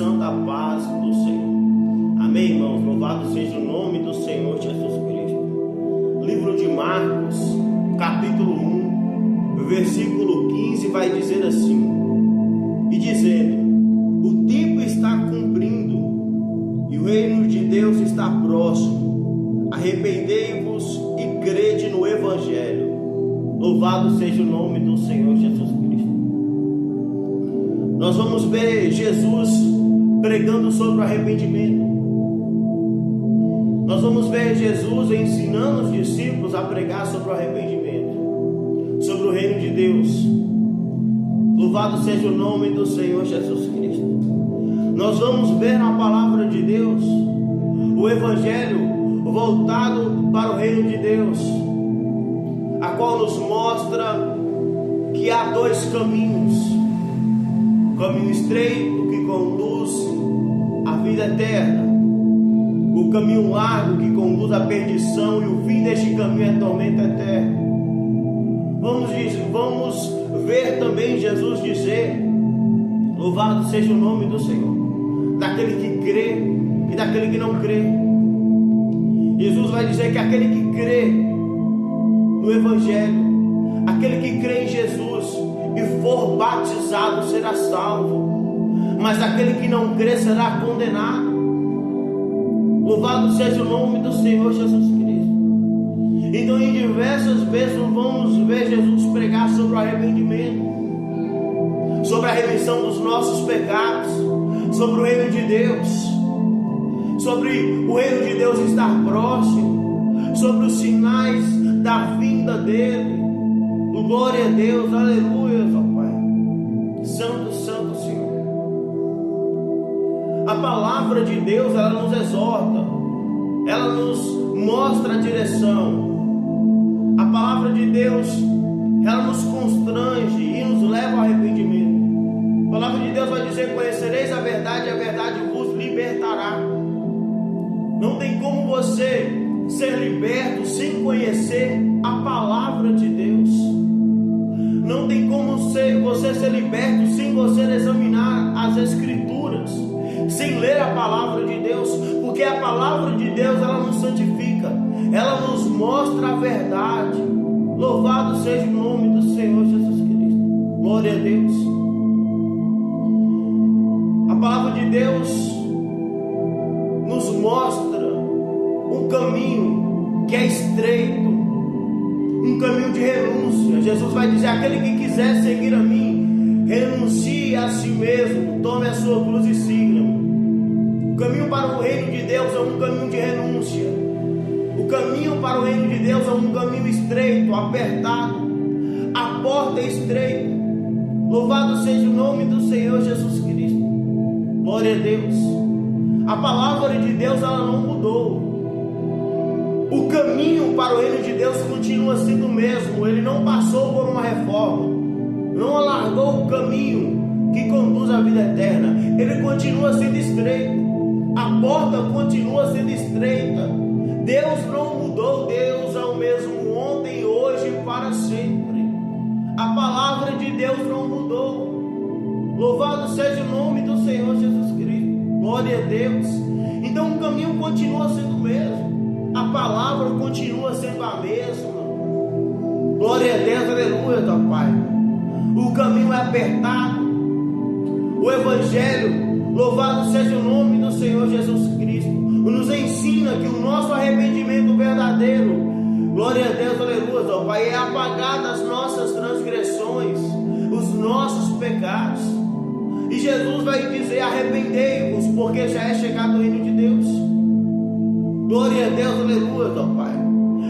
santa paz do Senhor. Amém, irmãos? Louvado seja o nome do Senhor Jesus Cristo. Livro de Marcos, capítulo 1, versículo 15, vai dizer assim: e dizendo: o tempo está cumprindo e o reino de Deus está próximo. Arrependei-vos e crede no Evangelho. Louvado seja o nome do Senhor Jesus Cristo. Nós vamos ver Jesus pregando sobre o arrependimento. Nós vamos ver Jesus ensinando os discípulos a pregar sobre o arrependimento, sobre o reino de Deus. Louvado seja o nome do Senhor Jesus Cristo. Nós vamos ver na palavra de Deus o Evangelho voltado para o reino de Deus, a qual nos mostra que há dois caminhos: o caminho estreito que conduz à vida eterna, o caminho largo que conduz à perdição, e o fim deste caminho é tormento eterno. Vamos ver também Jesus dizer: louvado seja o nome do Senhor, daquele que crê e daquele que não crê. Jesus vai dizer que aquele que crê no Evangelho, aquele que crê em Jesus e for batizado será salvo, mas aquele que não crê será condenado. Louvado seja o nome do Senhor Jesus Cristo. Então, em diversas vezes vamos ver Jesus pregar sobre o arrependimento, sobre a remissão dos nossos pecados, sobre o reino de Deus, sobre o reino de Deus estar próximo, sobre os sinais da vinda dele. Glória a Deus, aleluia, ó Pai. Santo, santo Senhor. A palavra de Deus, ela nos exorta, ela nos mostra a direção. A palavra de Deus, ela nos constrange e nos leva ao arrependimento. A palavra de Deus vai dizer: conhecereis a verdade e a verdade vos libertará. Não tem como você ser liberto sem conhecer a palavra de Deus. Não tem como você ser liberto sem você examinar as Escrituras, sem ler a palavra de Deus, porque a palavra de Deus, ela nos santifica, ela nos mostra a verdade. Louvado seja o nome do Senhor Jesus Cristo. Glória a Deus. A palavra de Deus nos mostra um caminho que é estreito, um caminho de renúncia. Jesus vai dizer: aquele que quiser seguir a mim, renuncie a si mesmo, tome a sua cruz e siga-me. O caminho para o reino de Deus é um caminho de renúncia. O caminho para o reino de Deus é um caminho estreito, apertado. A porta é estreita. Louvado seja o nome do Senhor Jesus Cristo. Glória a Deus. A palavra de Deus, ela não mudou. O caminho para o reino de Deus continua sendo o mesmo. Ele não passou por uma reforma, não alargou o caminho que conduz à vida eterna. Ele continua sendo estreito. A porta continua sendo estreita. Deus não mudou. Deus é o mesmo ontem, hoje e para sempre. A palavra de Deus não mudou. Louvado seja o nome do Senhor Jesus Cristo. Glória a Deus. Então o caminho continua sendo o mesmo. A palavra continua sendo a mesma. Glória a Deus, aleluia, teu Pai. O caminho é apertado. O Evangelho, louvado seja o nome do Senhor Jesus Cristo, nos ensina que o nosso arrependimento verdadeiro, glória a Deus, aleluia, teu Pai, é apagar das nossas transgressões os nossos pecados. E Jesus vai dizer: arrependei-vos, porque já é chegado o reino de Deus. Glória a Deus, aleluia, teu Pai.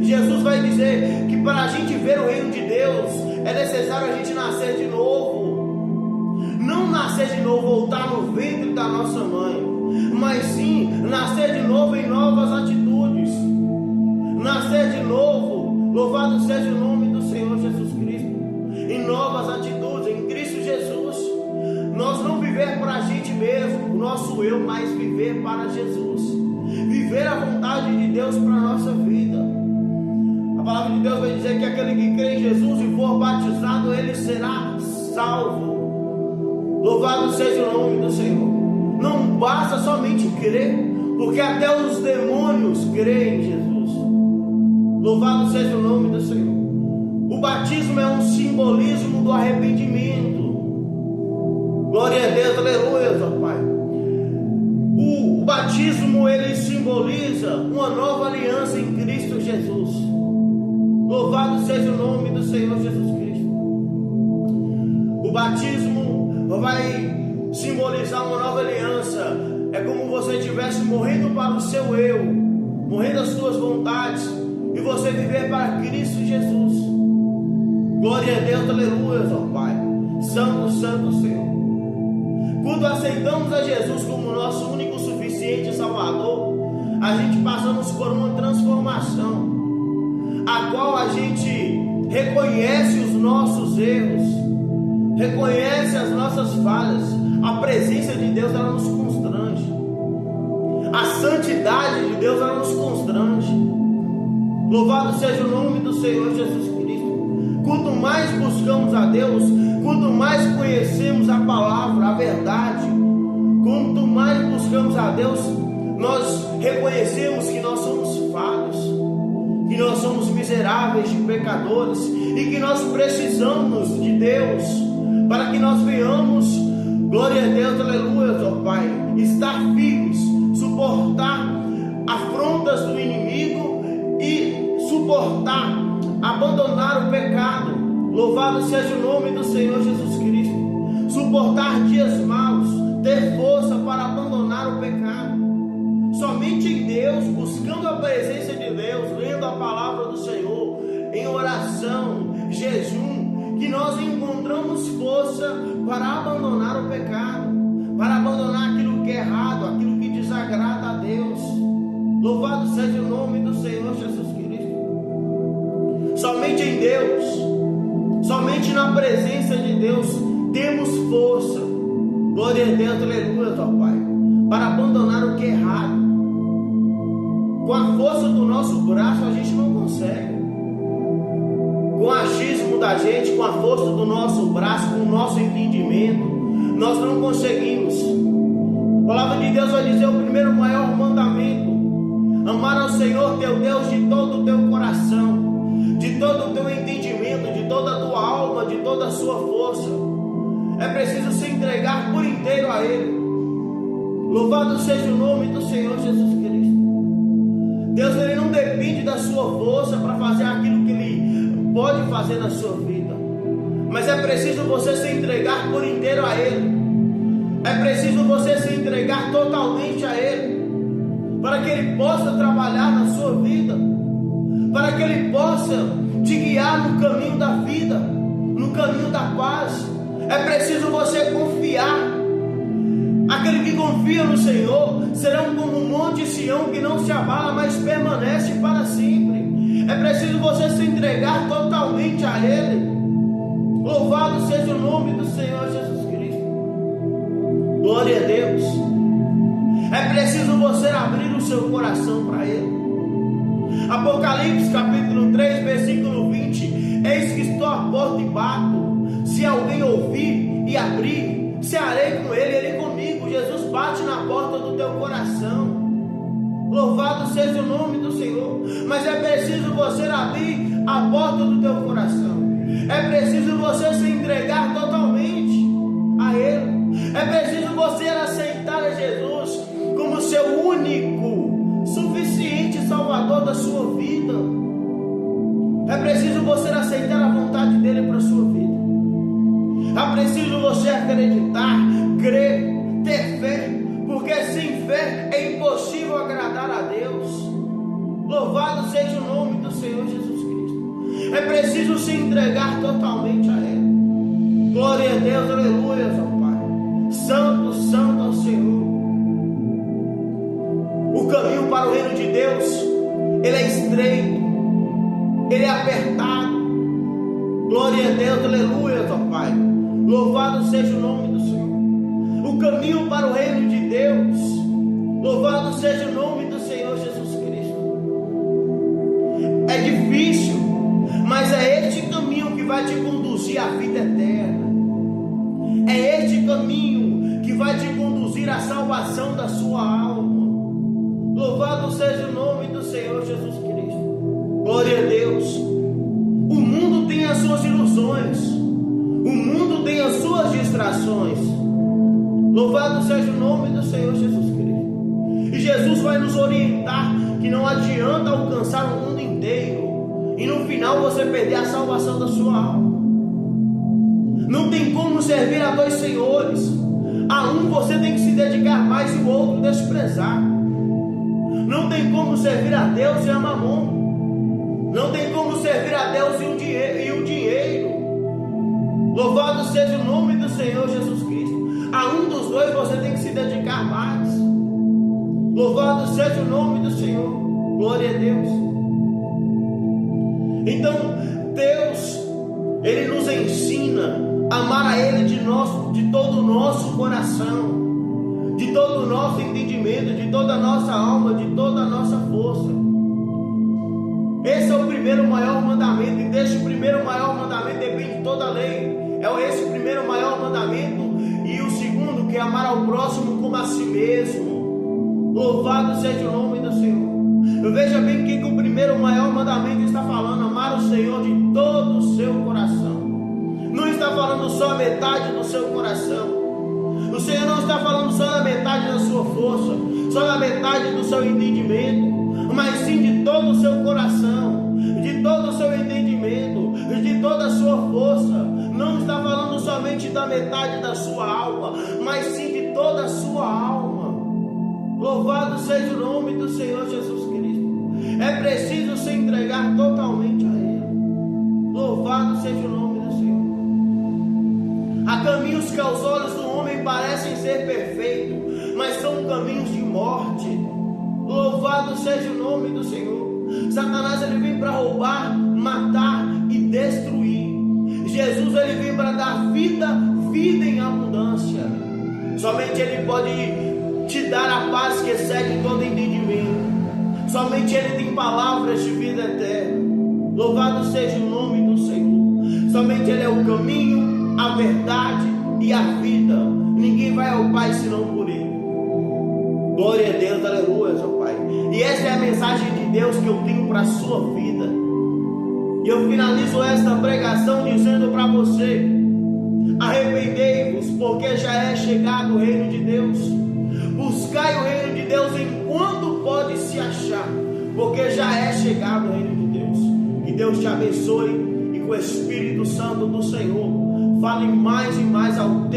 Jesus vai dizer que para a gente ver o reino de Deus é necessário a gente nascer de novo. Não nascer de novo, voltar no ventre da nossa mãe, mas sim nascer de novo em novas atitudes. Nascer de novo, louvado seja o nome do Senhor Jesus Cristo, em novas atitudes, em Cristo Jesus. Nós não viver para a gente mesmo, o nosso eu, mas viver para Jesus. Viver a vontade de Deus para a nossa vida. A palavra de Deus vai dizer que aquele que crê em Jesus e for batizado, ele será salvo. Louvado seja o nome do Senhor. Não não basta somente crer, porque até os demônios creem em Jesus. Louvado seja o nome do Senhor. O batismo é um simbolismo do arrependimento. Glória a Deus, aleluia, ó Pai. O batismo, ele simboliza uma nova aliança em Cristo Jesus. Louvado seja o nome do Senhor Jesus Cristo. O batismo vai simbolizar uma nova aliança. É como você estivesse morrendo para o seu eu, morrendo as suas vontades, e você viver para Cristo Jesus. Glória a Deus, aleluia, ó Pai. Santo, santo Senhor. Quando aceitamos a Jesus como nosso único, suficiente Salvador, a gente passamos por uma transformação, a qual a gente reconhece os nossos erros, reconhece as nossas falhas. A presença de Deus, ela nos constrange. A santidade de Deus, ela nos constrange. Louvado seja o nome do Senhor Jesus Cristo. Quanto mais buscamos a Deus, quanto mais conhecemos a palavra, a verdade, quanto mais buscamos a Deus, nós reconhecemos que nós somos falhos, que nós somos miseráveis de pecadores e que nós precisamos de Deus para que nós venhamos, glória a Deus, aleluia, ó Pai, estar firmes, suportar afrontas do inimigo e suportar, abandonar o pecado. Louvado seja o nome do Senhor Jesus Cristo. Suportar dias maus, ter força para abandonar o pecado. Somente em Deus, buscando a presença de Deus, lendo a palavra do Senhor, em oração, jejum, que nós encontramos força para abandonar o pecado, para abandonar aquilo que é errado, aquilo que desagrada a Deus. Louvado seja o nome do Senhor Jesus Cristo. Somente em Deus, somente na presença de Deus temos força, glória a Deus, aleluia, ó Pai, para abandonar o que é errado. Com a força do nosso braço a gente não consegue. Com o achismo da gente, com a força do nosso braço, com o nosso entendimento, nós não conseguimos. A palavra de Deus vai dizer o primeiro maior mandamento: amar ao Senhor teu Deus de todo o teu coração, de todo o teu entendimento, de toda a tua alma, de toda a sua força. É preciso se entregar por inteiro a Ele. Louvado seja o nome do Senhor Jesus Cristo. Deus, Ele não depende da sua força para fazer aquilo que Ele pode fazer na sua vida, mas é preciso você se entregar por inteiro a Ele. É preciso você se entregar totalmente a Ele, para que Ele possa trabalhar na sua vida, para que Ele possa te guiar no caminho da vida, no caminho da paz. É preciso você confiar. Aquele que confia no Senhor serão como um monte Sião que não se abala, mas permanece para sempre. É preciso você se entregar totalmente a Ele. Louvado seja o nome do Senhor Jesus Cristo. Glória a Deus. É preciso você abrir o seu coração para Ele. Apocalipse capítulo 3, versículo 20: eis que estou à porta e bato. Se alguém ouvir e abrir, cearei com ele, ele comigo. Jesus bate na porta do teu coração. Louvado seja o nome do Senhor. Mas é preciso você abrir a porta do teu coração. É preciso você se entregar totalmente a Ele. É preciso você aceitar a Jesus como seu único, suficiente Salvador da sua vida. É preciso você aceitar a vontade dEle para a sua vida. É preciso você acreditar, crer, ter fé, porque sem fé é impossível agradar a Deus. Louvado seja o nome do Senhor Jesus Cristo. É preciso se entregar totalmente a Ele. Glória a Deus, aleluia, ó Pai. Santo, santo ao Senhor. O caminho para o reino de Deus, ele é estreito, ele é apertado. Glória a Deus, aleluia, ó Pai. Louvado seja o nome do Senhor. O caminho para o reino de Deus, louvado seja o nome do Senhor Jesus Cristo. É difícil, mas é este caminho que vai te conduzir à vida eterna. É este caminho que vai te conduzir produzir a salvação da sua alma. Louvado seja o nome do Senhor Jesus Cristo. Glória a Deus. O mundo tem as suas ilusões, o mundo tem as suas distrações. Louvado seja o nome do Senhor Jesus Cristo. E Jesus vai nos orientar que não adianta alcançar o mundo inteiro e no final você perder a salvação da sua alma. Não tem como servir a dois senhores. A um você tem que se dedicar mais e o outro desprezar. Não tem como servir a Deus e a Mamon. Não tem como servir a Deus e o dinheiro. Louvado seja o nome do Senhor Jesus Cristo. A um dos dois você tem que se dedicar mais. Louvado seja o nome do Senhor. Glória a Deus. Então Deus, Ele nos ensina a amar a Ele de todo o nosso coração, de todo o nosso entendimento, de toda a nossa alma, de toda a nossa força. Esse é o primeiro maior mandamento, e deste primeiro maior mandamento depende toda a lei. É esse o primeiro maior mandamento, e o segundo, que é amar ao próximo como a si mesmo. Louvado seja o nome do Senhor. Veja bem o que o primeiro maior mandamento está falando: amar o Senhor de todo o seu coração. Não está falando só a metade do seu coração. O Senhor não está falando só da metade da sua força, só da metade do seu entendimento, mas sim de todo o seu coração, de todo o seu entendimento, de toda a sua força. Não está falando somente da metade da sua alma, mas sim de toda a sua alma. Louvado seja o nome do Senhor Jesus Cristo. É preciso se entregar totalmente a Ele. Louvado seja o nome do Senhor. Há caminhos que aos olhos do homem parecem ser perfeitos, mas são caminhos de morte. Louvado seja o nome do Senhor. Satanás, ele vem para roubar, matar e destruir. Jesus, ele vem para dar vida em abundância. Somente Ele pode te dar a paz que excede todo entendimento. Somente Ele tem palavras de vida eterna. Louvado seja o nome do Senhor. Somente Ele é o caminho, a verdade e a vida. Ninguém vai ao Pai senão por Ele. Glória a Deus, aleluia, meu Pai. E essa é a mensagem de Deus que eu tenho para a sua vida. E eu finalizo esta pregação dizendo para você: arrependei-vos, porque já é chegado o reino de Deus. Buscai o reino de Deus enquanto pode se achar, porque já é chegado o reino de Deus. Que Deus te abençoe e com o Espírito Santo do Senhor fale mais e mais ao teu